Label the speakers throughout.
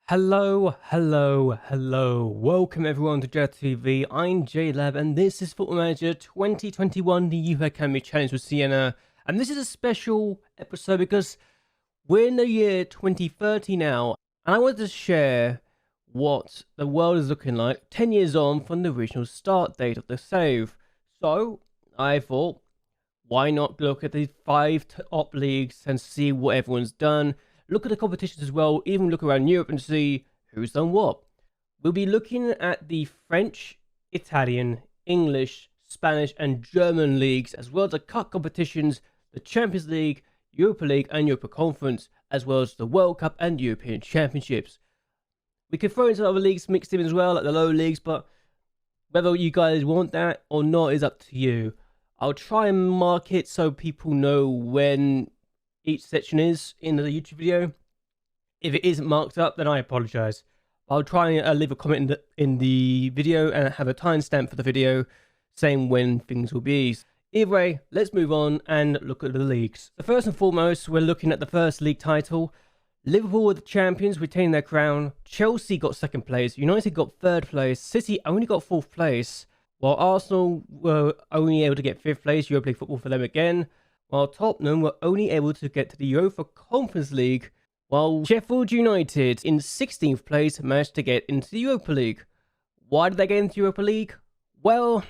Speaker 1: Hello. Welcome everyone to JLABTV. I'm JLab and this is Football Manager 2021, the Youth Academy Challenge with Siena. And this is a special episode because we're in the year 2030 now. And I wanted to share what the world is looking like 10 years on from the original start date of the save. So I thought, why not look at the 5 top leagues and see what everyone's done. Look at the competitions as well, even look around Europe and see who's done what. We'll be looking at the French, Italian, English, Spanish and German leagues, as well as the cup competitions, the Champions League, Europa League and Europa Conference, as well as the World Cup and European Championships. We could throw in some other leagues mixed in as well, like the lower leagues, but whether you guys want that or not is up to you. I'll try and mark it so people know when each section is in the YouTube video. If it isn't marked up, then I apologize. I'll try and leave a comment in the video and have a timestamp for the video saying when things will be. Either way, let's move on and look at the leagues. So first and foremost, we're looking at the first league title. Liverpool were the champions, retaining their crown. Chelsea got second place. United got third place. City only got fourth place. While Arsenal were only able to get fifth place. Europa League football for them again. While Tottenham were only able to get to the Europa Conference League, while Sheffield United in 16th place managed to get into the Europa League. Why did they get into the Europa League? Well,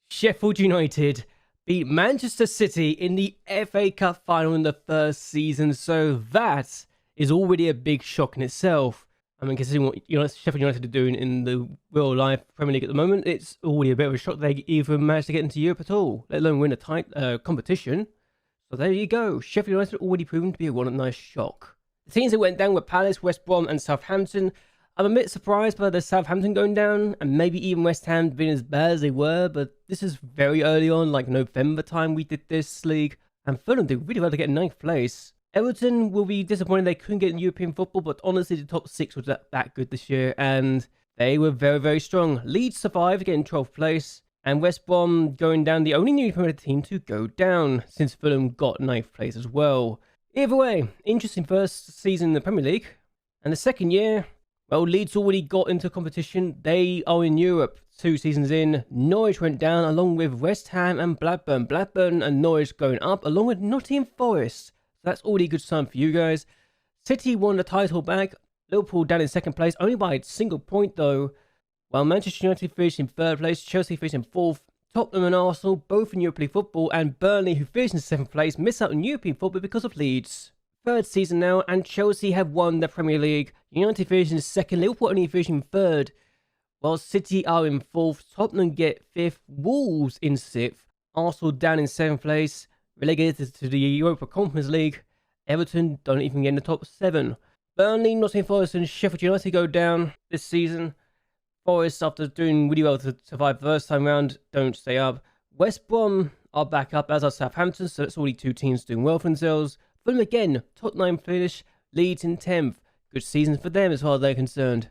Speaker 1: Sheffield United beat Manchester City in the FA Cup final in the first season, so that is already a big shock in itself. I mean, considering what Sheffield United are doing in the real life Premier League at the moment, it's already a bit of a shock they even managed to get into Europe at all, let alone win a competition. So there you go. Sheffield United already proven to be a nice shock. The teams that went down were Palace, West Brom and Southampton. I'm a bit surprised by the Southampton going down and maybe even West Ham being as bad as they were, but this is very early on, like November time we did this league. And Fulham did really well to get 9th place. Everton will be disappointed they couldn't get in European football, but honestly the top 6 was that good this year and they were very strong. Leeds survived, getting 12th place. And West Brom going down, the only newly promoted team to go down, since Fulham got 9th place as well. Either way, interesting first season in the Premier League. And the second year, well, Leeds already got into competition. They are in Europe 2 seasons in. Norwich went down along with West Ham and Blackburn. Blackburn and Norwich going up along with Nottingham Forest. So that's already a good sign for you guys. City won the title back. Liverpool down in 2nd place, only by a single point though. While Manchester United finished in 3rd place, Chelsea finished in 4th, Tottenham and Arsenal both in European football, and Burnley, who finished in 7th place, missed out on European football because of Leeds. 3rd season now, and Chelsea have won the Premier League. United finished in 2nd, Liverpool only finished in 3rd, while City are in 4th, Tottenham get 5th, Wolves in 6th, Arsenal down in 7th place, relegated to the Europa Conference League. Everton don't even get in the top 7. Burnley, Nottingham Forest and Sheffield United go down this season. Forest, after doing really well to survive the first time round, don't stay up. West Brom are back up, as are Southampton, so that's already 2 teams doing well for themselves. Fulham again, top 9 finish, Leeds in 10th. Good season for them as far as they're concerned.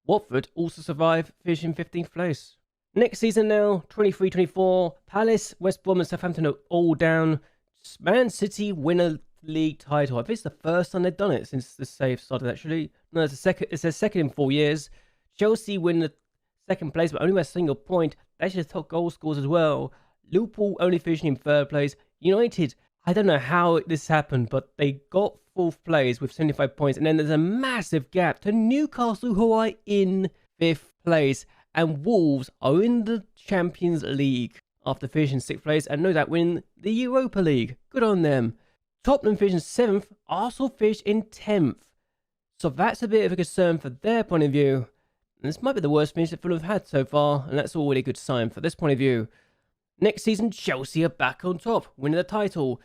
Speaker 1: Watford also survive, finishing 15th place. Next season now, 23-24, Palace, West Brom and Southampton are all down. Man City win a league title. I think it's the first time they've done it since the save started actually. No, it's their second in 4 years. Chelsea win the 2nd place, but only by a single point. They're actually the top goal scorers as well. Liverpool only finishing in 3rd place. United, I don't know how this happened, but they got 4th place with 75 points. And then there's a massive gap to Newcastle, who are in 5th place. And Wolves are in the Champions League after finishing 6th place. And no doubt win the Europa League. Good on them. Tottenham finished in 7th. Arsenal finished in 10th. So that's a bit of a concern for their point of view. And this might be the worst finish that Fulham have had so far, and that's already a good sign for this point of view. Next season, Chelsea are back on top, winning the title.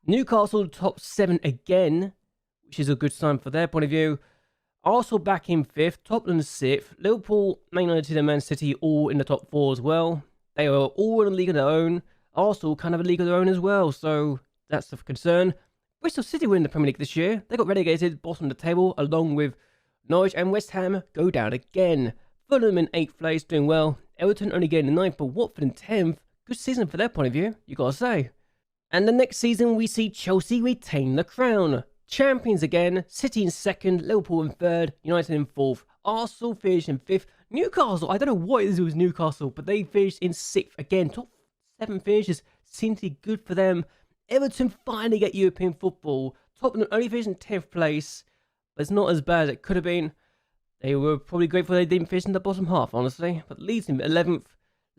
Speaker 1: Newcastle top 7 again, which is a good sign for their point of view. Arsenal back in 5th, Tottenham 6th. Liverpool, Man United and Man City all in the top 4 as well. They are all in a league of their own. Arsenal kind of a league of their own as well, so that's of concern. Bristol City win the Premier League this year. They got relegated, bottom of the table, along with Norwich and West Ham go down again. Fulham in 8th place, doing well. Everton only getting 9th, but Watford in 10th. Good season for their point of view, you gotta say. And the next season, we see Chelsea retain the crown. champions again. City in second, Liverpool in third, United in fourth. Arsenal finished in fifth. Newcastle, I don't know what it is with Newcastle, but they finished in sixth. Again, top 7 finishes seem to be good for them. Everton finally get European football. Tottenham only finished in 10th place, but it's not as bad as it could have been. They were probably grateful they didn't finish in the bottom half, honestly. But Leeds in 11th.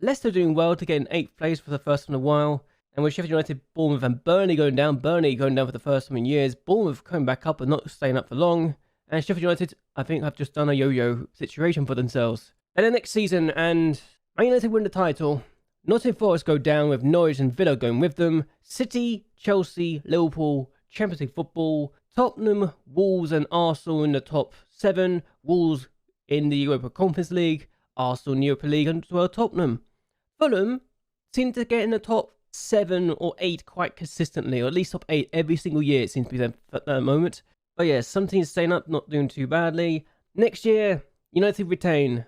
Speaker 1: Leicester doing well to get in 8th place for the first time in a while. And with Sheffield United, Bournemouth and Burnley going down. Burnley going down for the first time in years. Bournemouth coming back up but not staying up for long. And Sheffield United, I think, have just done a yo-yo situation for themselves. And then next season, and Man United win the title. Nottingham Forest go down with Norwich and Villa going with them. City, Chelsea, Liverpool, Champions League football. Tottenham, Wolves and Arsenal in the top 7. Wolves in the Europa Conference League. Arsenal in the Europa League and well, Tottenham. Fulham seem to get in the top 7 or 8 quite consistently, or at least top 8 every single year it seems to be there at the moment. But yeah, some teams staying up, not doing too badly. Next year, United retain.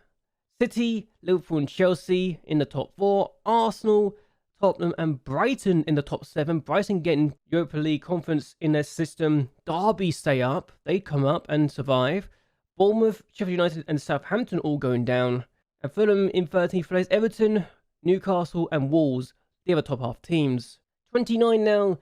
Speaker 1: City, Liverpool and Chelsea in the top 4. Arsenal, Tottenham and Brighton in the top 7. Brighton getting Europa League Conference in their system. Derby stay up. They come up and survive. Bournemouth, Sheffield United and Southampton all going down. And Fulham in 13th place. Everton, Newcastle and Wolves, the other top half teams. 29 now.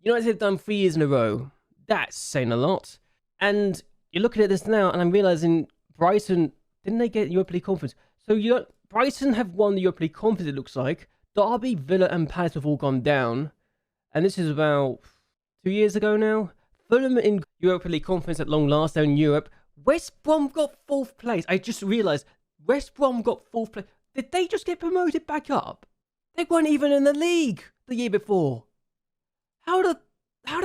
Speaker 1: United have done 3 years in a row. That's saying a lot. And you're looking at this now and I'm realising Brighton, didn't they get Europa League Conference? So Brighton have won the Europa League Conference, it looks like. Derby, Villa and Palace have all gone down. And this is about 2 years ago now. Fulham in Europa League Conference at long last, they're in Europe. West Brom got 4th place. I just realised West Brom got 4th place. Did they just get promoted back up? They weren't even in the league the year before. How do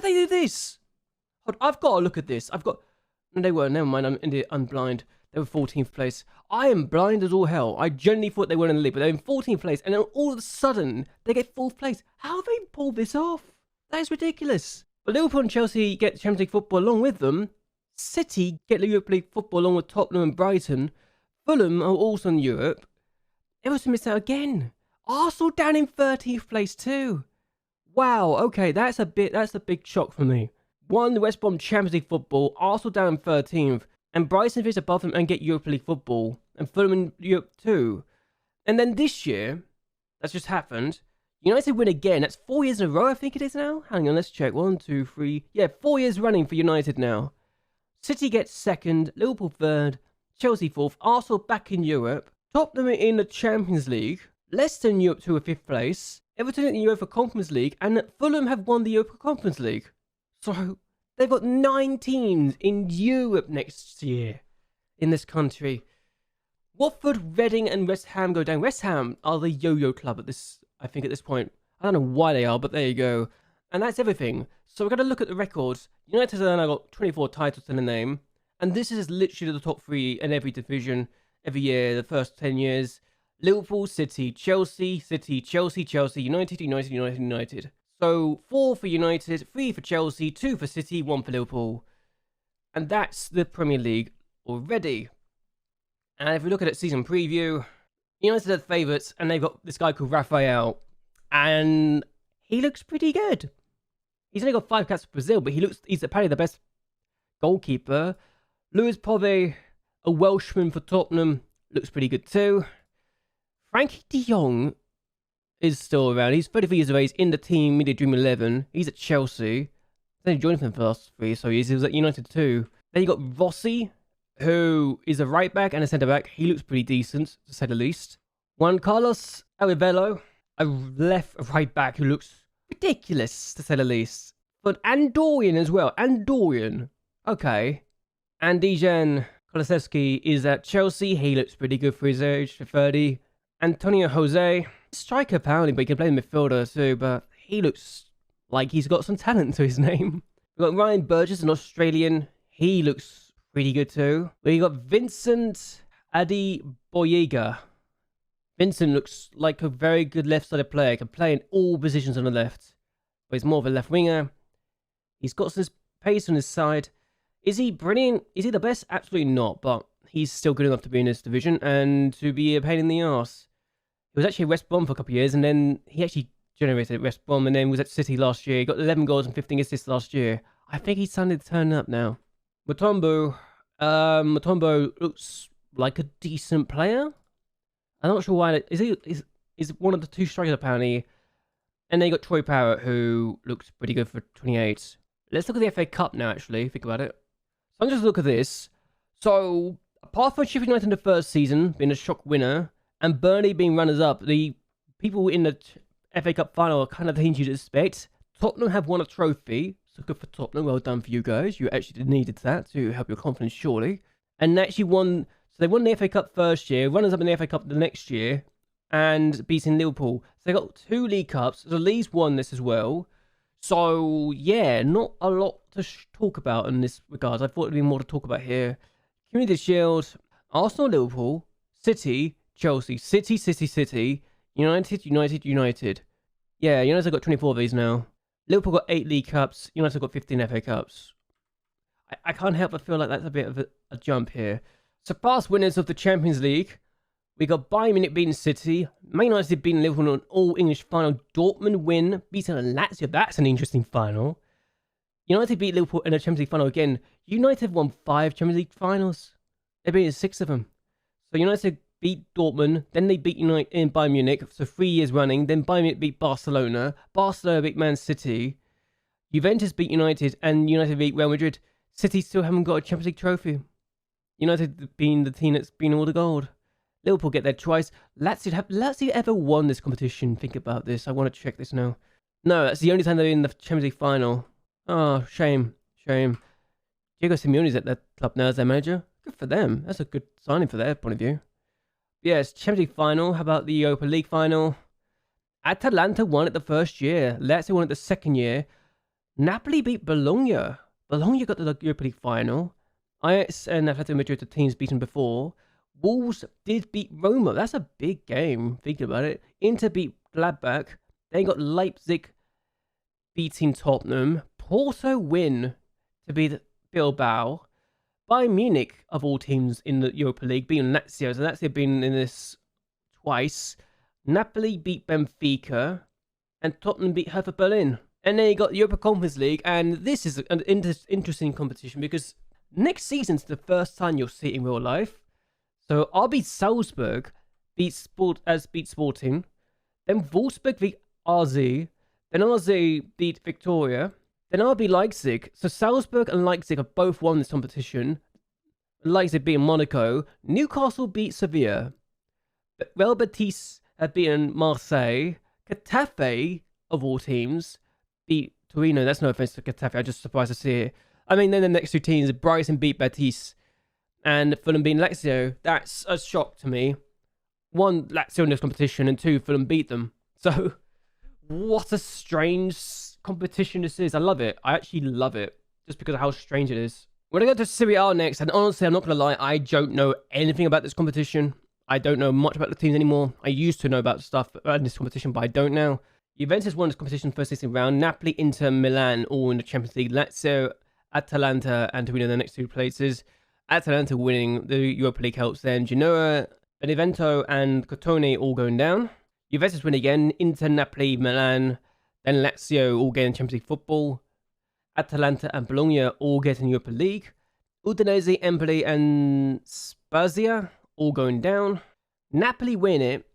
Speaker 1: they do this? I've got to look at this. No, they were. Never mind. I'm blind. They were 14th place. I am blind as all hell. I genuinely thought they weren't in the league, but they're in 14th place, and then all of a sudden they get 4th place. How have they pulled this off? That is ridiculous. But Liverpool and Chelsea get the Champions League football along with them. City get the Europa League football along with Tottenham and Brighton. Fulham are also in Europe. Everton missed out again. Arsenal down in 13th place too. Wow, okay, that's a big shock for me. Won the West Brom Champions League football, Arsenal down in 13th, and Brighton finished above them and get Europa League football, and Fulham in Europe too. And then this year, that's just happened, United win again. That's 4 years in a row, I think it is now. Hang on, let's check. 1, 2, 3. Yeah, 4 years running for United now. City gets 2nd, Liverpool 3rd, Chelsea 4th, Arsenal back in Europe, Tottenham in the Champions League, Leicester in Europe to a 5th place, Everton in the Europa Conference League, and Fulham have won the Europa Conference League. So they've got 9 teams in Europe next year in this country. Watford, Reading, and West Ham go down. West Ham are the yo-yo club at this point. I don't know why they are, but there you go. And that's everything. So we're going to look at the records. United have now got 24 titles in the name. And this is literally the top 3 in every division, every year, the first 10 years. Liverpool, City, Chelsea, Chelsea, United. So 4 for United, 3 for Chelsea, 2 for City, 1 for Liverpool. And that's the Premier League already. And if we look at it, season preview, United are the favourites, and they've got this guy called Rafael. And he looks pretty good. He's only got 5 caps for Brazil, but he's apparently the best goalkeeper. Luis Pove, a Welshman for Tottenham, looks pretty good too. Frankie de Jong is still around. He's 33 years of age, in the team, Media Dream 11. He's at Chelsea. They joined him for the last 3, so he was at United too. Then you got Rossi, who is a right back and a centre back. He looks pretty decent, to say the least. Juan Carlos Arevalo, a right back who looks ridiculous, to say the least. But Andorian as well. Andorian. Okay. And Dejan Kulusevski is at Chelsea. He looks pretty good for his age, for 30. Antonio Jose, striker apparently, but he can play midfielder too, but he looks like he's got some talent to his name. We've got Ryan Burgess, an Australian. He looks pretty good too. We got Vincent Adeboyega. Vincent looks like a very good left-sided player. Can play in all positions on the left. But he's more of a left winger. He's got some pace on his side. Is he brilliant? Is he the best? Absolutely not, but he's still good enough to be in this division and to be a pain in the arse. He was actually at West Brom for a couple of years, and then he actually generated at West Brom, and then was at City last year. He got 11 goals and 15 assists last year. I think he's starting to turn up now. Mutombo looks like a decent player. I'm not sure why. Is one of the two strikers apparently. And then you got Troy Parrott, who looks pretty good for 28. Let's look at the FA Cup now, actually. Think about it. So I'm just look at this. So, apart from Sheffield United in the first season being a shock winner, and Burnley being runners-up, the people in the FA Cup final are kind of the things you'd expect. Tottenham have won a trophy, so good for Tottenham. Well done for you guys. You actually needed that to help your confidence, surely. And they actually won. So they won the FA Cup first year, runners-up in the FA Cup the next year, and beating Liverpool. So they got 2 League Cups. So Leeds won this as well. So yeah, not a lot to talk about in this regard. I thought there'd be more to talk about here. Community Shield, Arsenal, Liverpool, City, Chelsea, City, United. Yeah, United got 24 of these now. Liverpool got 8 League Cups. United got 15 FA Cups. I can't help but feel like that's a bit of a jump here. So past winners of the Champions League. We got Bayern Munich beating City, Man United beating Liverpool in an all-English final, Dortmund win, beating Lazio, that's an interesting final. United beat Liverpool in a Champions League final again. United won 5 Champions League finals. They beat 6 of them. So United beat Dortmund, then they beat United in Bayern Munich, so 3 years running, then Bayern Munich beat Barcelona beat Man City, Juventus beat United, and United beat Real Madrid. City still haven't got a Champions League trophy. United being the team that's been all the gold. Liverpool get there twice. Lazio ever won this competition? Think about this. I want to check this now. No, that's the only time they're in the Champions League final. Oh, shame. Diego Simeone's at their club now as their manager. Good for them. That's a good signing for their point of view. Yes, Champions League final. How about the Europa League final? Atalanta won it the first year. Lazio won it the second year. Napoli beat Bologna. Bologna got to the Europa League final. Ajax and Atletico Madrid, the teams beaten before. Wolves did beat Roma. That's a big game, thinking about it. Inter beat Gladbach. Then got Leipzig beating Tottenham. Porto win to beat Bilbao. Bayern Munich, of all teams in the Europa League, beating Lazio. So Lazio been in this twice. Napoli beat Benfica. And Tottenham beat Hertha Berlin. And then you got the Europa Conference League. And this is an interesting competition because next season's the first time you'll see it in real life. So RB Salzburg beat Sporting, then Wolfsburg beat RZ, then RZ beat Victoria, then RB Leipzig. So Salzburg and Leipzig have both won this competition. Leipzig beating Monaco, Newcastle beat Sevilla, Real Betis have beaten Marseille, Getafe, of all teams, beat Torino. That's no offense to Getafe, I'm just surprised to see it. I mean, then the next 2 teams, Brighton beat Betis, and Fulham beating Lazio. That's a shock to me. 1, Lazio in this competition, and 2, Fulham beat them. So, what a strange competition this is. I love it. I actually love it, just because of how strange it is. We're going to go to Serie A next, and honestly, I'm not going to lie, I don't know anything about this competition. I don't know much about the teams anymore. I used to know about stuff in this competition, but I don't now. Juventus won this competition first 16 round. Napoli, Inter, Milan, all in the Champions League. Lazio, Atalanta, and Torino in the next 2 places. Atalanta winning the Europa League helps then. Genoa, Benevento, and Crotone all going down. Juventus win again. Inter, Napoli, Milan, then Lazio all getting Champions League football. Atalanta and Bologna all getting Europa League. Udinese, Empoli, and Spezia all going down. Napoli win it.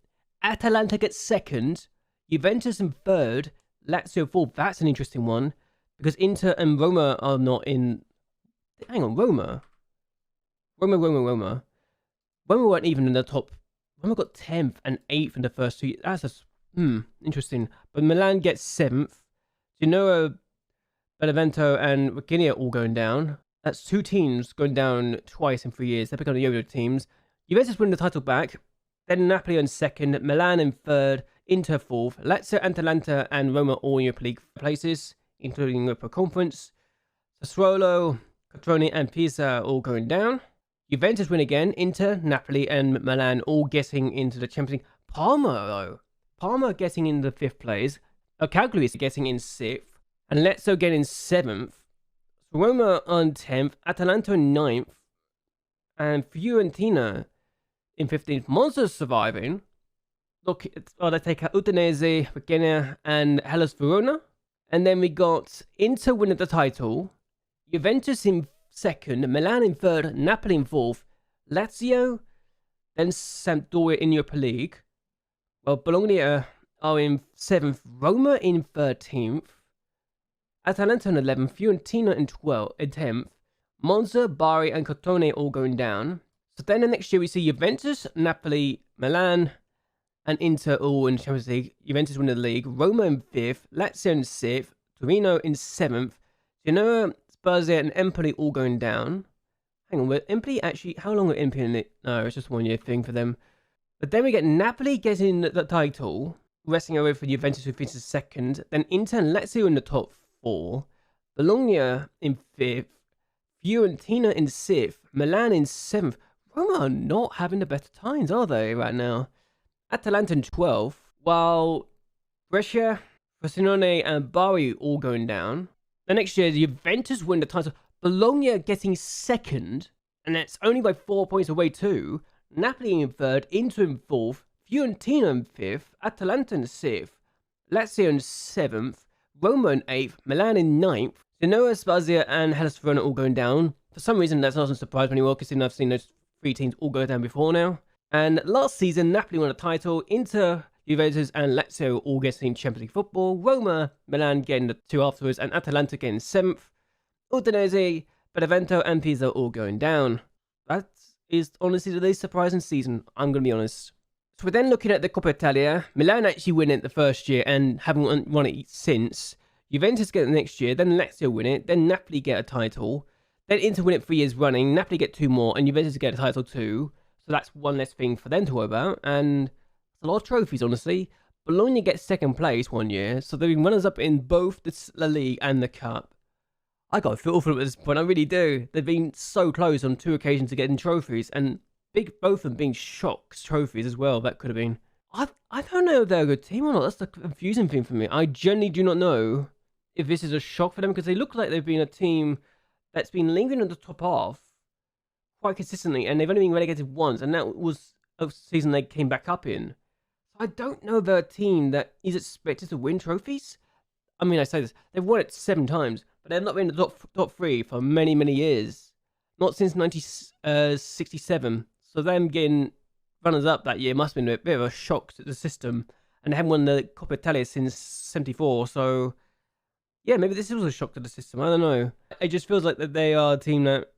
Speaker 1: Atalanta gets second. Juventus in third. Lazio fourth. That's an interesting one because Inter and Roma are not in. Hang on, Roma. Roma weren't even in the top. Roma got 10th and 8th in the first 2 years. That's interesting. But Milan gets 7th. Genoa, Benevento, and Regina all going down. That's 2 teams going down twice in 3 years. They're becoming yo-yo teams. Juventus win the title back. Then Napoli in second. Milan in third. Inter fourth. Lazio, Atalanta, and Roma all in Europa League places, including Europa Conference. Sassuolo, Crotone, and Pisa all going down. Juventus win again. Inter, Napoli, and Milan all getting into the Champions League. Parma getting in the 5th place. Cagliari is getting in 6th. And Lazio getting 7th. Roma on 10th. Atalanta in 9th. And Fiorentina in 15th. Monza's surviving. Look, they take out Udinese, Regina, and Hellas Verona. And then we got Inter winning the title. Juventus in second, Milan in third, Napoli in fourth, Lazio, then Sampdoria in Europa League. Well, Bologna are in 7th, Roma in 13th, Atalanta in 11th, Fiorentina in 10th, Monza, Bari, and Crotone all going down. So then the next year we see Juventus, Napoli, Milan, and Inter all in the Champions League. Juventus win the league, Roma in 5th, Lazio in 6th, Torino in 7th, Genoa, Spezia, and Empoli all going down. Hang on, were Empoli actually, how long were Empoli in it? No, it's just a 1 year thing for them. But then we get Napoli getting the title, resting away for Juventus who finishes second. Then Inter and Lazio in the top 4. Bologna in 5th. Fiorentina in 6th. Milan in 7th. Roma are not having the better times, are they, right now? Atalanta in 12th. While Brescia, Frosinone, and Bari all going down. The next year, Juventus win the title. Bologna getting second. And that's only by 4 points away too. Napoli in 3rd, Inter in 4th, Fiorentina in 5th, Atalanta in 6th, Lazio in 7th, Roma in 8th, Milan in 9th, Genoa, Spezia, and Hellas Verona all going down. For some reason, that doesn't surprise me anymore, considering I've seen those 3 teams all go down before now. And last season, Napoli won a title, Inter, Juventus, and Lazio all getting Champions League football, Roma, Milan getting the 2 afterwards, and Atalanta getting 7th, Udinese, Benevento, and Pisa all going down. That's is honestly the least surprising season, I'm going to be honest. So we're then looking at the Coppa Italia. Milan actually win it the first year and haven't won it since. Juventus get it the next year, then Lazio win it, then Napoli get a title, then Inter win it 3 years running, Napoli get 2 more, and Juventus get a title too. So that's one less thing for them to worry about, and it's a lot of trophies, honestly. Bologna gets 2nd place 1 year, so they've been runners-up in both the La Ligue and the Cup. I got a feel for them at this point, I really do. They've been so close on 2 occasions to getting trophies, and both of them being shocks trophies as well, that could have been. I don't know if they're a good team or not, that's the confusing thing for me. I genuinely do not know if this is a shock for them, because they look like they've been a team that's been lingering at the top half quite consistently, and they've only been relegated once, and that was a season they came back up in. So I don't know if they're a team that is expected to win trophies. I mean, I say this, they've won it 7 times, but they've not been in the top 3 for many, many years. Not since 1967. So them getting runners-up that year must have been a bit of a shock to the system. And they haven't won the Coppa Italia since 74. So, yeah, maybe this was a shock to the system. I don't know. It just feels like that they are a team that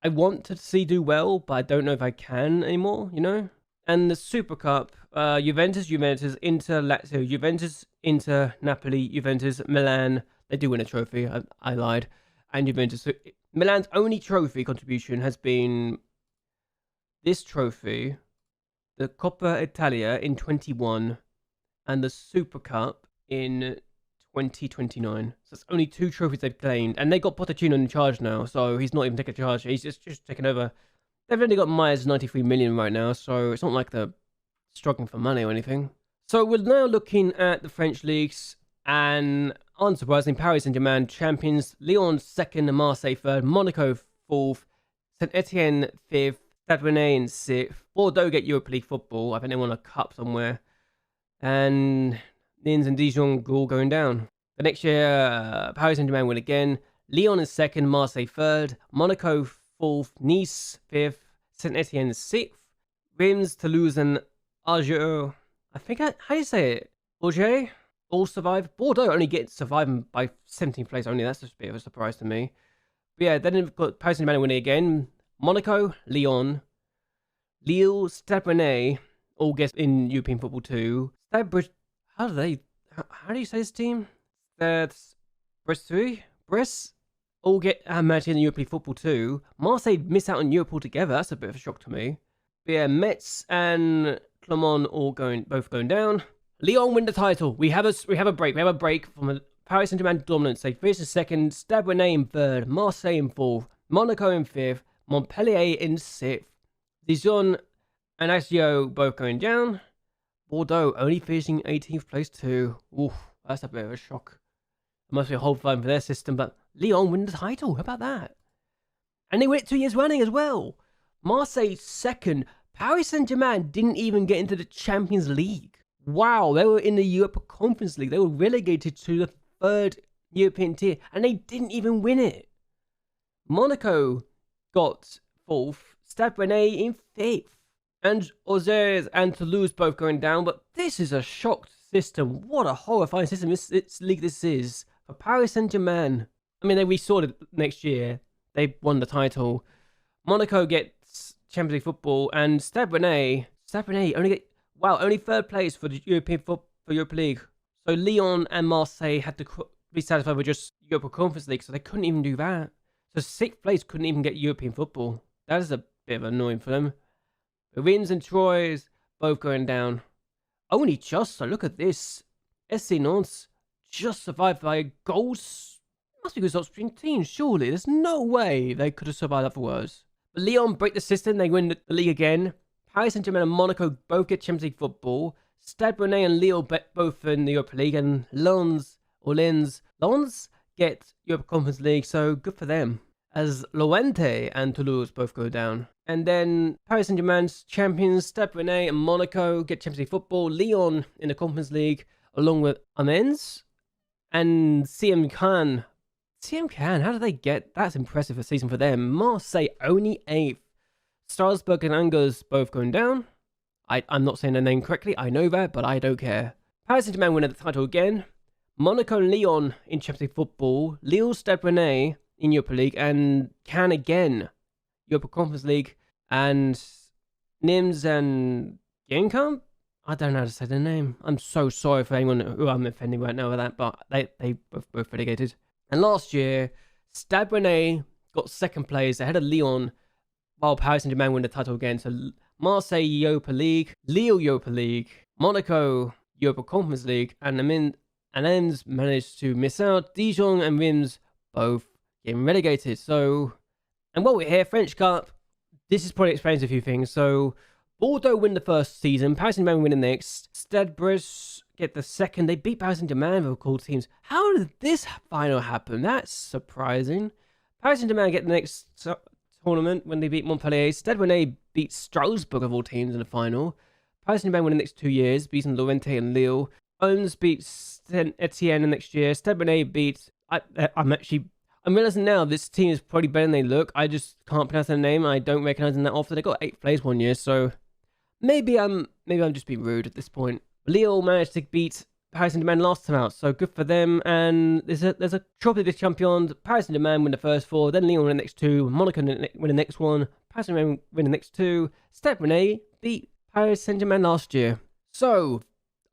Speaker 1: I want to see do well, but I don't know if I can anymore, you know? And the Super Cup, Juventus, Inter, Lazio, Juventus, Inter, Napoli, Juventus, Milan. They do win a trophy, I lied. And Juventus. So Milan's only trophy contribution has been this trophy, the Coppa Italia in 21, and the Super Cup in 2029. So it's only 2 trophies they've claimed. And they got Pochettino in charge now, so he's not even taking charge. He's just taking over. They've only got Myers 93 million right now, so it's not like they're struggling for money or anything. So we're now looking at the French leagues, and unsurprisingly, Paris Saint-Germain champions, Lyon 2nd, Marseille 3rd, Monaco 4th, Saint Etienne 5th, Stade Rennais in 6th, Bordeaux get Europa League football. I think they won a cup somewhere, and Nîmes and Dijon all going down. The next year, Paris Saint-Germain win again. Lyon is 2nd, Marseille 3rd, Monaco 4th, Nice 5th, Saint Etienne 6th, Reims, Toulouse, and Angers. I think how do you say it? Angers all survive. Bordeaux only gets surviving by 17th place only. That's just a bit of a surprise to me. But yeah, then we've got Paris Saint-Germain winning again. Monaco, Lyon, Lille, Stade Rennais all get in European football too. Stade how do you say this team? That's Brest all get matches in European football too. Marseille miss out on Europe altogether. That's a bit of a shock to me. But yeah, Metz and Clermont both going down. Lyon win the title. We have a break. We have a break from a Paris Saint-Germain dominance. They finish in 2nd, Stade Rennais in 3rd, Marseille in 4th, Monaco in 5th, Montpellier in 6th, Dijon and Ajaccio both going down. Bordeaux only finishing 18th place too. Oof, that's a bit of a shock. It must be a whole fun for their system, but Lyon win the title. How about that? And they win it 2 years running as well. Marseille 2nd. Paris Saint-Germain didn't even get into the Champions League. Wow, they were in the Europa Conference League. They were relegated to the 3rd European tier, and they didn't even win it. Monaco got 4th, Stade Rennais in 5th. And Auxerre and Toulouse both going down, but this is a shocked system. What a horrifying system this league this is. For Paris Saint-Germain. I mean, we saw it next year. They won the title. Monaco gets Champions League football, and Stade Rennais only get, only 3rd place for the Europa League. So Lyon and Marseille had to be satisfied with just Europa Conference League, so they couldn't even do that. So 6th place couldn't even get European football. That is a bit of annoying for them. Rennes and Troyes both going down. Only just, so look at this. SC Nantes just survived by goals. Must be because of spring teams, surely. There's no way they could have survived otherwise. But Lyon break the system, they win the league again. Paris Saint-Germain and Monaco both get Champions League football. Stade Rennais and Lille both in the Europa League. And Lens get Europa Conference League, so good for them. As Lorient and Toulouse both go down. And then Paris Saint-Germain's champions, Stade Rennais and Monaco get Champions League football. Lyon in the Conference League, along with Amiens and CM Cannes. CM Cannes, how did they get? That's impressive a season for them. Marseille only 8th. Strasbourg and Angers both going down. I'm not saying their name correctly, I know that, but I don't care. Paris Saint-Germain win the title again. Monaco and Lyon in Champions League football. Lille, Stade Rennais in Europa League, and Cannes again, Europa Conference League, and Nims and Genkamp? I don't know how to say their name. I'm so sorry for anyone who I'm offending right now with that, but they both relegated. And last year, Stade Rennais got 2nd place ahead of Lyon, while Paris Saint-Germain won the title again. So Marseille Europa League, Lille Europa League, Monaco Europa Conference League, and Amiens managed to miss out. Dijon and Reims both getting relegated. So, and while we're here, French Cup, this is probably explains a few things. So, Bordeaux win the first season, Paris Saint-Germain win the next, Stade Brest get the 2nd. They beat Paris Saint-Germain with cool teams. How did this final happen? That's surprising. Paris Saint-Germain get the next tournament when they beat Montpellier. Stade Rennais beat Strasbourg of all teams in the final. Paris Saint-Germain win the next 2 years, beating Lorient and Lille. Owens beat Etienne the next year. Stade Rennais beat... I'm realizing now this team is probably better than they look. I just can't pronounce their name. I don't recognize them that often. They got 8th place one year, so maybe I'm just being rude at this point. Lille managed to beat Paris Saint-Germain last time out, so good for them. And there's a Trophée des Champions. Paris Saint-Germain win the first 4, then Lille win the next 2, Monaco win the next 1, Paris Saint-Germain win the next 2. Stade Rennais beat Paris Saint-Germain last year. So,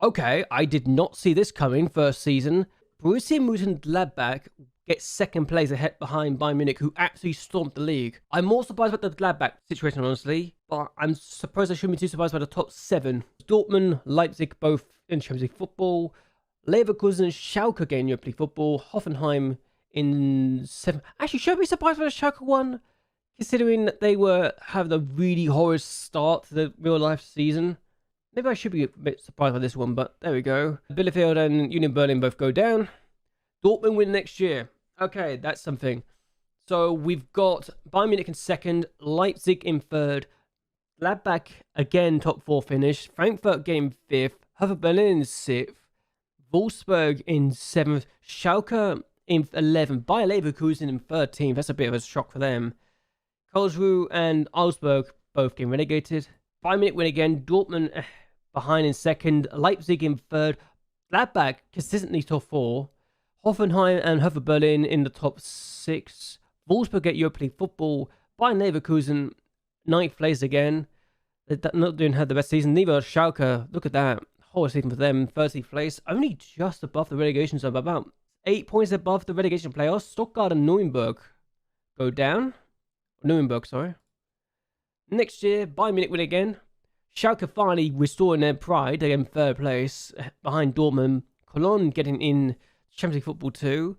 Speaker 1: okay, I did not see this coming first season. Borussia Mönchengladbach gets 2nd place ahead behind Bayern Munich, who actually stormed the league. I'm more surprised about the Gladbach situation, honestly, but I'm surprised I shouldn't be too surprised by the top 7. Dortmund, Leipzig, both in Champions League football. Leverkusen, Schalke getting European League football. Hoffenheim in 7th. Actually, should I be surprised by the Schalke one, considering that they have the really horrid start to the real life season? Maybe I should be a bit surprised by this one, but there we go. Bielefeld and Union Berlin both go down. Dortmund win next year. Okay, that's something. So we've got Bayern Munich in 2nd, Leipzig in 3rd, Gladbach again top 4 finish, Frankfurt getting 5th, Hertha Berlin in 6th, Wolfsburg in 7th, Schalke in 11th, Bayer Leverkusen in 13th. That's a bit of a shock for them. Karlsruhe and Augsburg both getting relegated. Bayern Munich win again, Dortmund behind in 2nd, Leipzig in 3rd, Gladbach consistently top 4. Hoffenheim and Hertha Berlin in the top 6. Wolfsburg get Europa League football. Bayern Leverkusen, 9th place again. They're not doing the best season. Neither Schalke. Look at that. Horrible season for them. 30th place. Only just above the relegation zone. About 8 points above the relegation playoffs. Stuttgart and Nuremberg go down. Nuremberg, sorry. Next year, Bayern Munich win again. Schalke finally restoring their pride. They're in 3rd place behind Dortmund. Cologne getting in Champions League football too.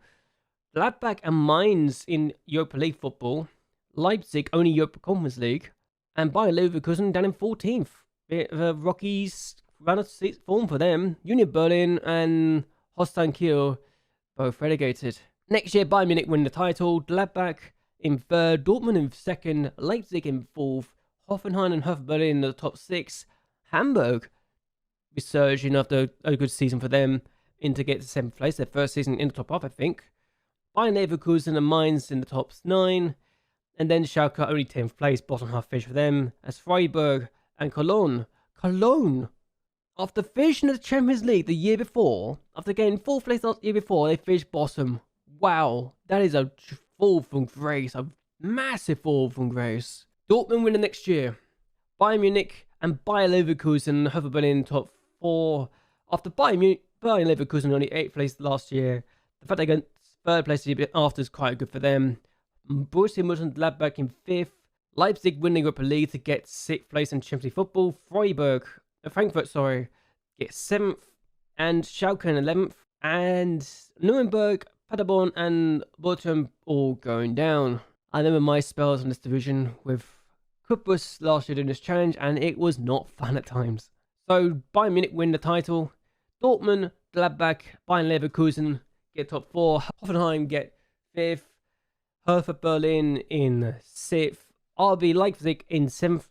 Speaker 1: Gladbach and Mainz in Europa League football. Leipzig only Europa Conference League. And Bayer Leverkusen down in 14th. Bit of a rocky run of form for them. Union Berlin and Holstein Kiel both relegated. Next year, Bayern Munich win the title. Gladbach in 3rd. Dortmund in 2nd. Leipzig in 4th. Hoffenheim and Hertha Berlin in the top 6. Hamburg resurging after a good season for them to get to 7th place. Their first season in the top half, I think. Bayern Leverkusen and Mainz in the top 9. And then Schalke only 10th place, bottom half finish for them, as Freiburg and Cologne. Cologne, after finishing the Champions League the year before, after getting 4th place the year before, they finished bottom. Wow, that is a fall from grace, a massive fall from grace. Dortmund win the next year. Bayern Munich and Bayer Leverkusen hover Berlin top 4. After Bayern Leverkusen only 8th place last year, the fact they got 3rd place the year after is quite good for them. Borussia Mönchengladbach in 5th. Leipzig winning Europa League to get 6th place in Champions League football. Frankfurt, get 7th. And Schalke in 11th. And Nuremberg, Paderborn and Bochum all going down. I remember my spells in this division with Kupus last year doing this challenge, and it was not fun at times. So Bayern Munich win the title. Dortmund, Gladbach, Bayern Leverkusen get top 4. Hoffenheim get 5th. Hertha Berlin in 6th. RB Leipzig in 7th.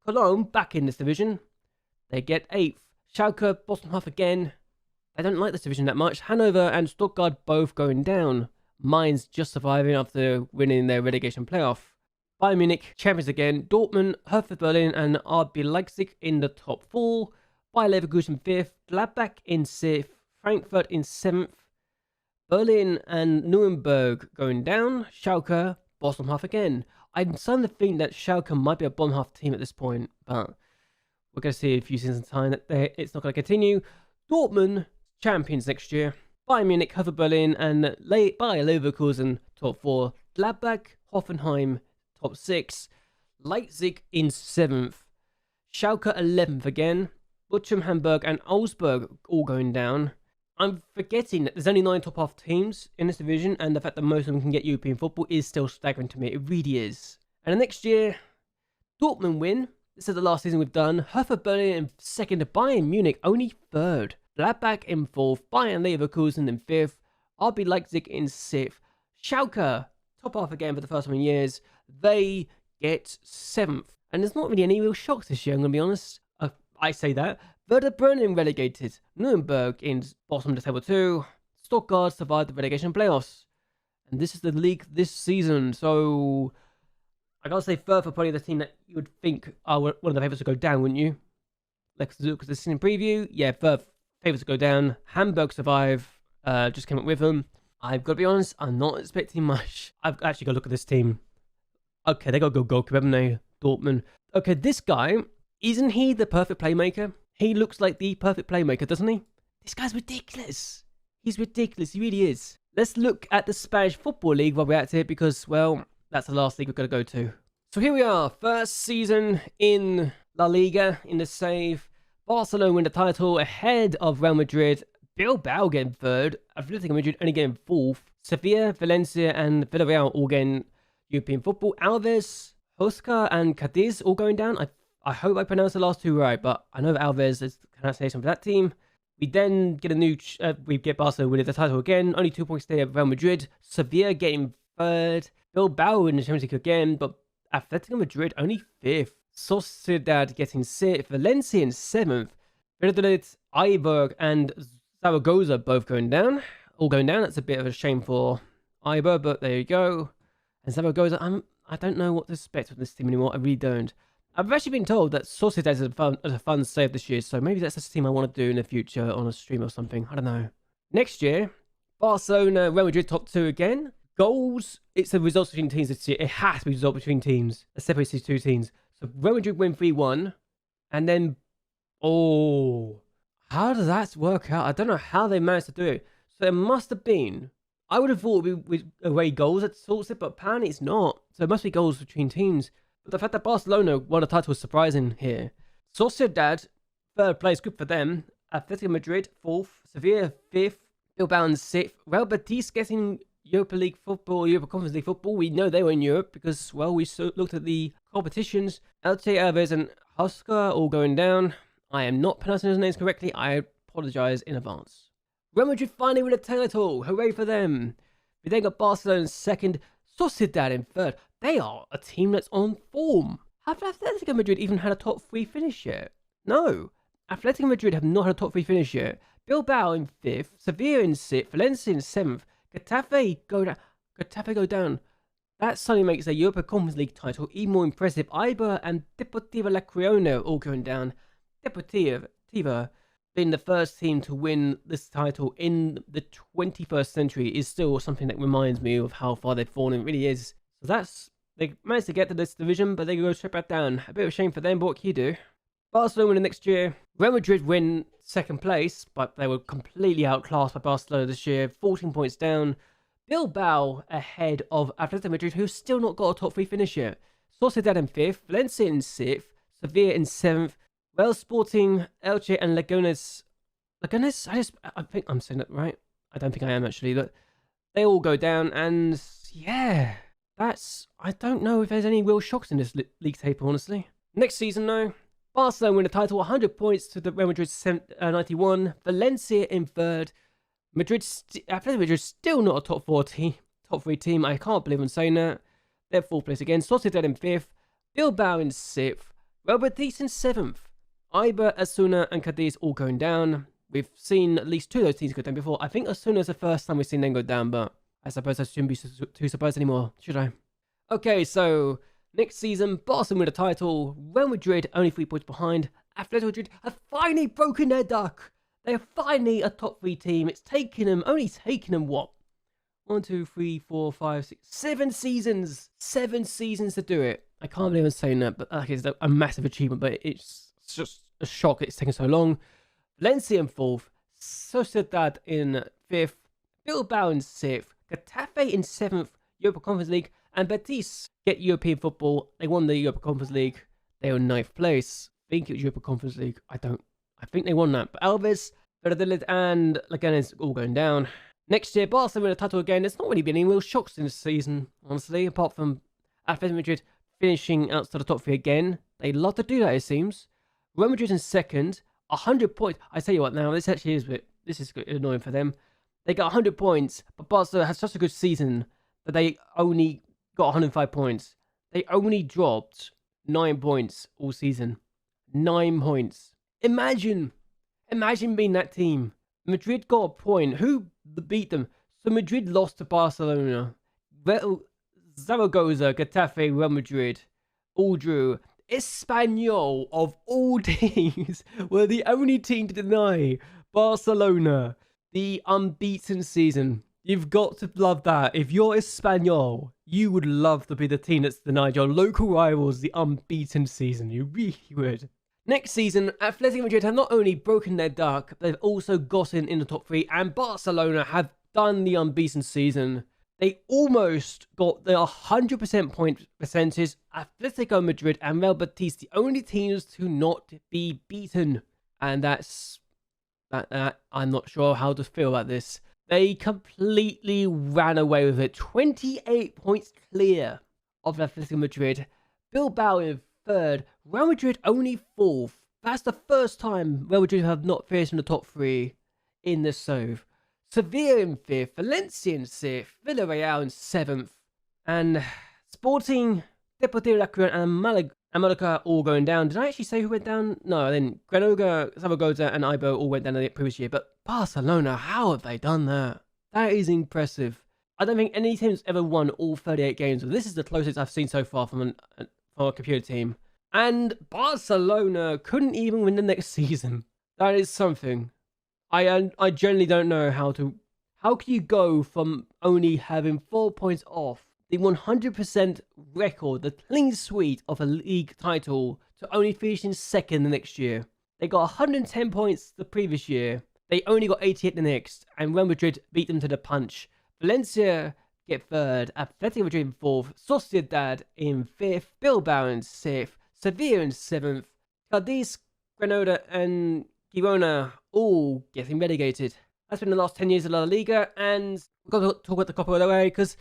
Speaker 1: Cologne back in this division. They get 8th. Schalke, bottom half again. I don't like this division that much. Hanover and Stuttgart both going down. Mainz just surviving after winning their relegation playoff. Bayern Munich, champions again. Dortmund, Hertha Berlin and RB Leipzig in the top 4. Bayer Leverkusen 5th. Gladbach in 6th. Frankfurt in 7th. Berlin and Nuremberg going down. Schalke, bottom half again. I'm starting to think that Schalke might be a bottom half team at this point, but we're going to see a few seasons in time that it's not going to continue. Dortmund, champions next year. Bayern Munich, Hertha Berlin and Bayer Leverkusen top 4. Gladbach, Hoffenheim top 6. Leipzig in 7th. Schalke 11th again. Bochum, Hamburg and Augsburg all going down. I'm forgetting that there's only 9 top half teams in this division, and the fact that most of them can get European football is still staggering to me. It really is. And the next year, Dortmund win. This is the last season we've done. Hertha Berlin in 2nd. Bayern Munich only 3rd. Gladbach in 4th. Bayern Leverkusen in 5th. RB Leipzig in 6th. Schalke, top half again for the first time in years. They get 7th. And there's not really any real shocks this year, I'm going to be honest. I say that. Werder Bremen relegated. Nuremberg in bottom of the table 2. Stuttgart survived the relegation playoffs. And this is the league this season. So I gotta say, Fürth are probably the team that you would think are one of the favourites to go down, wouldn't you? Let's look at the season preview. Yeah, Fürth favourites to go down. Hamburg survive. Just came up with them. I've got to be honest, I'm not expecting much. I've actually got to look at this team. Okay, they got a good goalkeeper, haven't they? Dortmund. Okay, this guy, isn't he the perfect playmaker? He looks like the perfect playmaker, doesn't he? This guy's ridiculous. He's ridiculous. He really is. Let's look at the Spanish Football League while we're at it because, well, that's the last league we've got to go to. So here we are. First season in La Liga in the save. Barcelona win the title ahead of Real Madrid. Bilbao getting 3rd. Atletico Madrid only getting 4th. Sevilla, Valencia and Villarreal all getting European football. Alves, Huesca and Cadiz all going down. I hope I pronounced the last 2 right, but I know that Alves is the pronunciation for that team. We then get we get Barcelona winning the title again. Only 2 points there at Real Madrid. Sevilla getting 3rd. Bilbao in the Champions League again, but Atletico Madrid only 5th. Sociedad getting 6th. Valencia in 7th. Valladolid, Eibar and Zaragoza both going down. All going down. That's a bit of a shame for Eibar, but there you go. And Zaragoza, I don't know what to expect with this team anymore. I really don't. I've actually been told that Sociedad is a fun save this year, so maybe that's the team I want to do in the future on a stream or something. I don't know. Next year, Barcelona, Real Madrid top 2 again. Goals, it's the results between teams this year. It has to be results between teams that separates these 2 teams. So Real Madrid win 3-1, and then, how does that work out? I don't know how they managed to do it. So it must have been, I would have thought it would be away goals that sorts it, but apparently it's not. So it must be goals between teams. But the fact that Barcelona won the title was surprising here. Sociedad, 3rd place, good for them. Atletico Madrid, 4th. Sevilla, 5th. Bilbao in 6th. Real Betis getting Europa League football, Europa Conference League football. We know they were in Europe because, well, we looked at the competitions. Elche, Alves and Huesca all going down. I am not pronouncing those names correctly. I apologise in advance. Real Madrid finally win a title. Hooray for them. We then got Barcelona in 2nd. Sociedad in 3rd. They are a team that's on form. Have Atletico Madrid even had a top 3 finish yet? No. Atletico Madrid have not had a top 3 finish yet. Bilbao in 5th. Sevilla in 6th. Valencia in 7th. Getafe go down. That suddenly makes the Europa Conference League title even more impressive. Eibar and Deportiva La Coruña all going down. Deportiva being the first team to win this title in the 21st century is still something that reminds me of how far they've fallen. It really is. So they managed to get to this division, but they go straight back down. A bit of a shame for them, but what can you do? Barcelona win the next year. Real Madrid win second place, but they were completely outclassed by Barcelona this year. 14 points down. Bilbao ahead of Atletico Madrid, who's still not got a top 3 finish yet. Sociedad in 5th, Valencia in 6th, Sevilla in 7th, Real Sporting, Elche and Leganes. I think I'm saying that right. I don't think I am actually, but they all go down, and yeah, I don't know if there's any real shocks in this league table, honestly. Next season, though, Barcelona win the title, 100 points to the Real Madrid 91, Valencia in 3rd, Atletico Madrid still not a top 3 team. I can't believe I'm saying that. They're 4th place again. Sociedad in 5th, Bilbao in 6th, Real Betis in 7th, Eibar, Osasuna and Cadiz all going down. We've seen at least 2 of those teams go down before. I think Osasuna is the first time we've seen them go down, but I suppose I shouldn't be too surprised anymore, should I? Okay, so next season, Barcelona win the title. Real Madrid only 3 points behind. Atletico Madrid have finally broken their duck. They are finally a top 3 team. It's only taken them what? 1, 2, 3, 4, 5, 6, 7 seasons. 7 seasons to do it. I can't believe I'm saying that, but it's a massive achievement, but it's just a shock it's taken so long. Valencia in 4th, Sociedad in 5th, Bilbao in 6th, Getafe in 7th, Europa Conference League, and Betis get European football. They won the Europa Conference League. They were in 9th place. I think it was Europa Conference League. I think they won that. But Alves, Valladolid, and Leganes all going down. Next year, Barcelona win the title again. There's not really been any real shocks in this season, honestly, apart from Atletico Madrid finishing outside the top 3 again. They love to do that, it seems. Real Madrid in 2nd, 100 points. I tell you what now, this is annoying for them. They got 100 points, but Barcelona has such a good season that they only got 105 points. They only dropped 9 points all season. 9 points. Imagine being that team. Madrid got a point. Who beat them? So Madrid lost to Barcelona. Zaragoza, Getafe, Real Madrid all drew. Espanyol, of all teams, were the only team to deny Barcelona the unbeaten season. You've got to love that. If you're Espanyol, you would love to be the team that's denied your local rivals the unbeaten season. You really would. Next season, Atletico Madrid have not only broken their duck, but they've also gotten in the top 3, and Barcelona have done the unbeaten season. They almost got the 100% point percentage. Atletico Madrid and Real Betis, the only teams to not be beaten. And that's I'm not sure how to feel about this. They completely ran away with it. 28 points clear of Atletico Madrid. Bilbao in 3rd. Real Madrid only 4th. That's the first time Real Madrid have not finished in the top 3 in this save. Sevilla in 5th, Valencia in 6th, Villarreal in 7th, and Sporting, Deportivo La Coruña and Malaga all going down. Did I actually say who went down? No, I didn't. Granollers, Zaragoza and Eibar all went down the previous year, but Barcelona, how have they done that? That is impressive. I don't think any team's ever won all 38 games, but this is the closest I've seen so far from a computer team. And Barcelona couldn't even win the next season. That is something. I generally don't know how can you go from only having 4 points off the 100% record, the clean sweep of a league title, to only finishing 2nd the next year. They got 110 points the previous year. They only got 88 the next, and Real Madrid beat them to the punch. Valencia get 3rd, Atletico Madrid in 4th, Sociedad in 5th, Bilbao in 6th, Sevilla in 7th, Cadiz, Granada and Girona all getting relegated. That's been the last 10 years of La Liga, and we've got to talk about the Copa del Rey because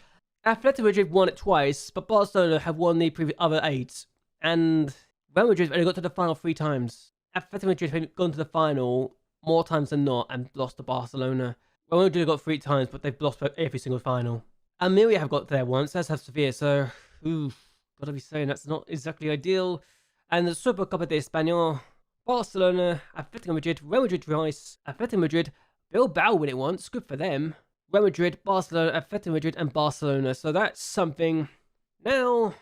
Speaker 1: Atletico Madrid won it twice, but Barcelona have won the previous other 8, and Real Madrid only got to the final 3 times. Atletico Madrid have gone to the final more times than not and lost to Barcelona. Real Madrid got 3 times, but they've lost every single final. Almeria have got there once, as have Sevilla, so gotta be saying that's not exactly ideal. And the Supercopa de Español, Barcelona, Atletico Madrid, Real Madrid twice, Atletico Madrid, Bilbao win it once, good for them. Real Madrid, Barcelona, Atletico Madrid and Barcelona, so that's something Now,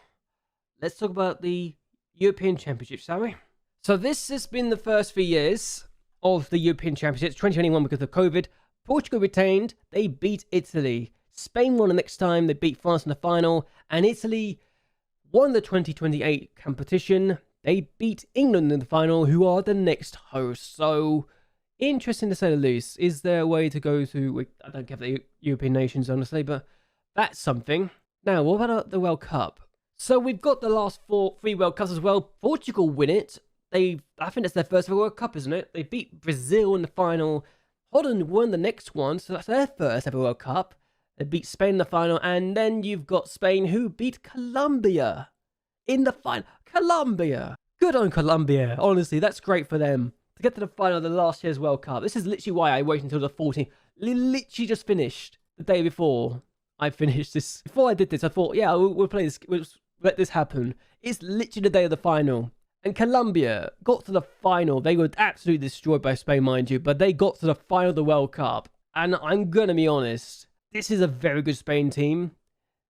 Speaker 1: let's talk about the European Championship, shall we? So this has been the first 3 years of the European Championships. 2021 because of COVID. Portugal retained. They beat Italy. Spain won the next time. They beat France in the final. And Italy won the 2028 competition. They beat England in the final, who are the next host. So, interesting to say the least. Is there a way to go to... I don't get the European nations, honestly, but that's something. Now, what about the World Cup? So, we've got the last 3 World Cups as well. Portugal win it. I think that's their first ever World Cup, isn't it? They beat Brazil in the final. Holland won the next one, so that's their first ever World Cup. They beat Spain in the final, and then you've got Spain, who beat Colombia in the final. Colombia! Good on Colombia. Honestly, that's great for them to get to the final of the last year's World Cup. This is literally why I waited until the 14th. Literally just finished the day before I finished this. Before I did this, I thought, yeah, we'll play this. We'll let this happen. It's literally the day of the final. And Colombia got to the final. They were absolutely destroyed by Spain, mind you, but they got to the final of the World Cup. And I'm going to be honest, this is a very good Spain team.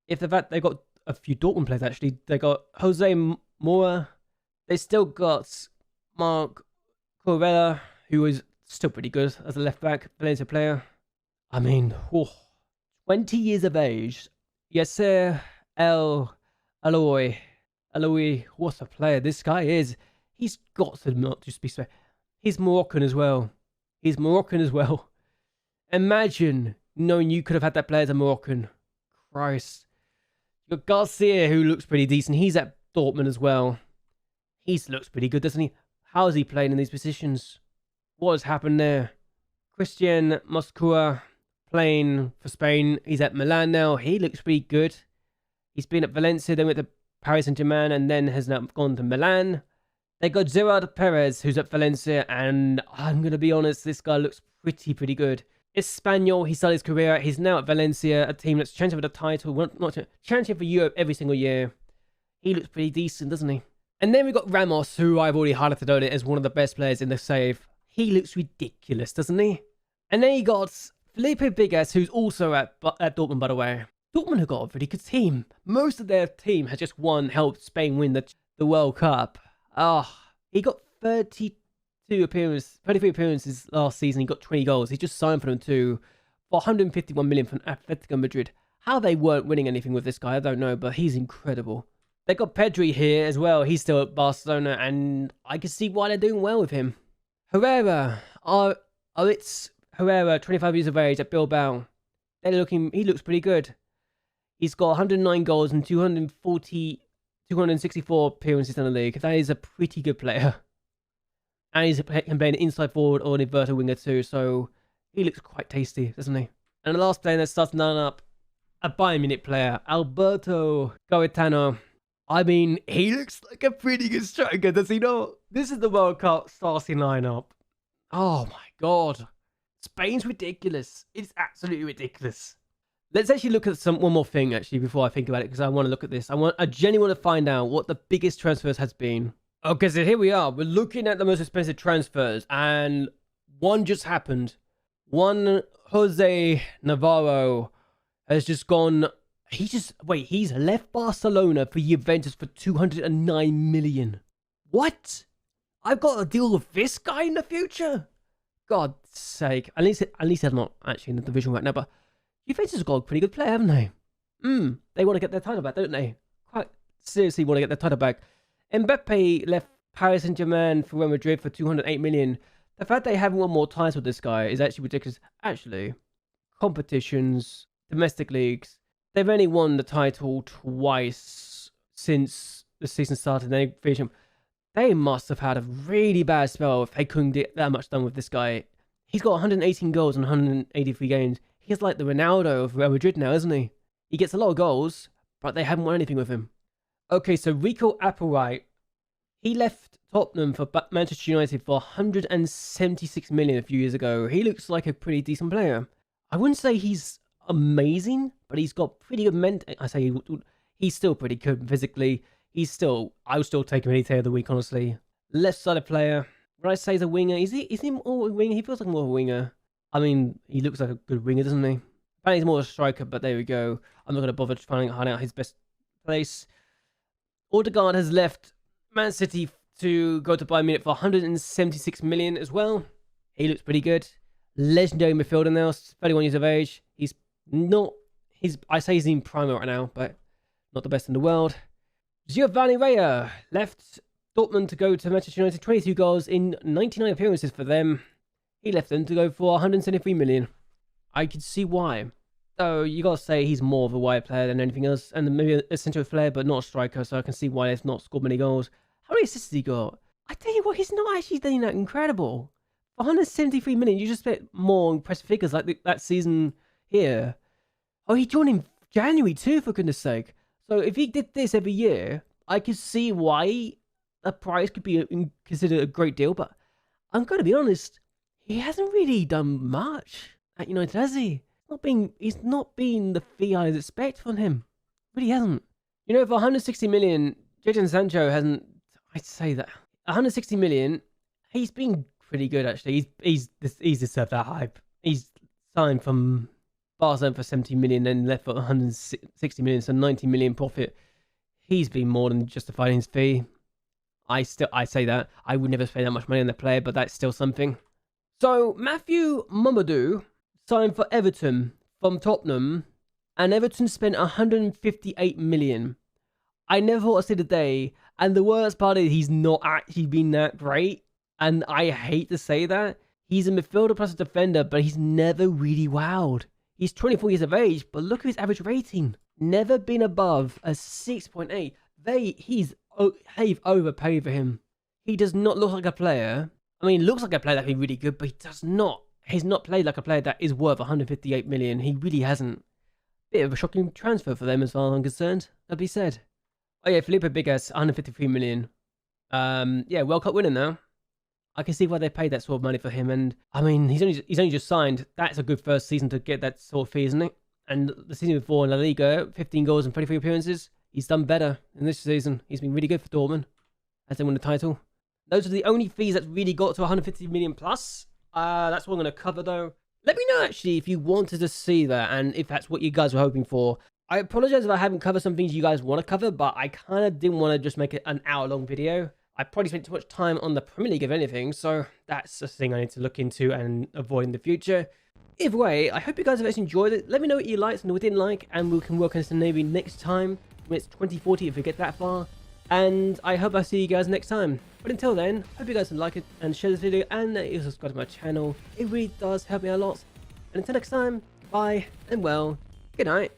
Speaker 1: If the fact they got a few Dortmund players, actually. They got Jose Mora. They still got Marc Corella, who is still pretty good as a left-back, Valencia player. I mean, 20 years of age. Yasser El Aloy. Aloy, what a player this guy is. He's got to not just be Spain. He's Moroccan as well. Imagine knowing you could have had that player as a Moroccan. Christ. You've got Garcia, who looks pretty decent. He's at Dortmund as well. He looks pretty good, doesn't he? How is he playing in these positions? What has happened there? Christian Moscua playing for Spain. He's at Milan now. He looks pretty good. He's been at Valencia, then went to Paris Saint-Germain, and then has now gone to Milan. They got Gerard Perez, who's at Valencia, and I'm going to be honest, this guy looks pretty good. Espanyol, he started his career. He's now at Valencia, a team that's championship for the title, not championship for Europe every single year. He looks pretty decent, doesn't he? And then we got Ramos, who I've already highlighted earlier as one of the best players in the save. He looks ridiculous, doesn't he? And then you got Felipe Bigas, who's also at Dortmund, by the way. Dortmund have got a pretty good team. Most of their team has just helped Spain win the World Cup. He got 33 appearances last season. He got 20 goals. He just signed for them too, for 151 million from Atletico Madrid. How they weren't winning anything with this guy, I don't know, but he's incredible. They got Pedri here as well. He's still at Barcelona, and I can see why they're doing well with him. Herrera, it's Herrera, 25 years of age at Bilbao. He looks pretty good. He's got 109 goals and 264 appearances in the league. That is a pretty good player. And he's can play an inside forward or an inverted winger too, so he looks quite tasty, doesn't he? And the last player that starts line up, a Bayern Munich player, Alberto Gaetano. I mean, he looks like a pretty good striker, does he not? This is the World Cup starting lineup. Oh my god. Spain's ridiculous. It's absolutely ridiculous. Let's actually look at one more thing, actually, before I think about it, because I want to look at this. I genuinely want to find out what the biggest transfers has been. Okay, so here we are. We're looking at the most expensive transfers, and one just happened. One, Jose Navarro, has just gone... he's left Barcelona for Juventus for 209 million. What? I've got to deal with this guy in the future? God's sake. At least they're not actually in the division right now, but Juventus has got a pretty good player, haven't they? They want to get their title back, don't they? Quite seriously want to get their title back. Mbappe left Paris Saint-Germain for Real Madrid for 208 million. The fact they haven't won more titles with this guy is actually ridiculous. Actually, competitions, domestic leagues, they've only won the title twice since the season started. They must have had a really bad spell if they couldn't get that much done with this guy. He's got 118 goals in 183 games. He's like the Ronaldo of Real Madrid now, isn't he? He gets a lot of goals, but they haven't won anything with him. Okay, so Rico Applewhite, he left Tottenham for Manchester United for 176 million a few years ago. He looks like a pretty decent player. I wouldn't say he's amazing, but he's got pretty good he's still pretty good physically. I would still take him any day of the week, honestly. Left-sided player. Would I say he's a winger? Is he more a winger? He feels like more of a winger. I mean, he looks like a good winger, doesn't he? Apparently he's more a striker, but there we go. I'm not going to bother trying to find out his best place. Odegaard has left Man City to go to Bayern Munich for 176 million as well. He looks pretty good. Legendary midfielder now, 31 years of age. I say he's in prime right now, but not the best in the world. Giovanni Reyna left Dortmund to go to Manchester United. 22 goals in 99 appearances for them. He left them to go for 173 million. I can see why. So you gotta say he's more of a wide player than anything else, and maybe a central player, but not a striker. So I can see why he's not scored many goals. How many assists has he got? I tell you what, he's not actually doing that incredible. For 173 million, you just expect more impressive figures like that season here. Oh, he joined in January too, for goodness sake. So if he did this every year, I could see why a price could be considered a great deal. But I'm going to be honest, he hasn't really done much at United, has he? He's not been the fee I expect from him. Really hasn't. You know, for 160 million, Jadon Sancho hasn't. I'd say that 160 million, he's been pretty good actually. He's deserved that hype. He's signed from Barcelona for 70 million, then left for 160 million, so 90 million profit. He's been more than justified in his fee. I say that I would never spend that much money on the player, but that's still something. So Matthew Mamadou signed for Everton from Tottenham, and Everton spent 158 million. I never thought I'd see the day, and the worst part is he's not actually been that great, and I hate to say that. He's a midfielder plus a defender, but he's never really wowed. He's 24 years of age, but look at his average rating. Never been above a 6.8. They've overpaid for him. He does not look like a player. I mean, looks like a player that would be really good, but he does not. He's not played like a player that is worth 158 million. He really hasn't. Bit of a shocking transfer for them as far as I'm concerned. That'd be said. Oh yeah, Felipe Bigas, 153 million. Yeah, World Cup winner now. I can see why they paid that sort of money for him. And I mean, he's only just signed. That's a good first season to get that sort of fee, isn't it? And the season before in La Liga, 15 goals and 23 appearances. He's done better in this season. He's been really good for Dortmund as they win the title. Those are the only fees that really got to 150 million plus. That's what I'm going to cover though. Let me know actually if you wanted to see that and if that's what you guys were hoping for. I apologize if I haven't covered some things you guys want to cover, but I kind of didn't want to just make it an hour-long video. I probably spent too much time on the Premier League, if anything, so that's a thing I need to look into and avoid in the future. Either way, I hope you guys have actually enjoyed it. Let me know what you liked and what you didn't like, and we can work on this maybe next time when it's 2040 if we get that far. And I hope I see you guys next time. But until then, hope you guys like it and share this video and that you subscribe to my channel. It really does help me a lot. And until next time, bye and well, good night.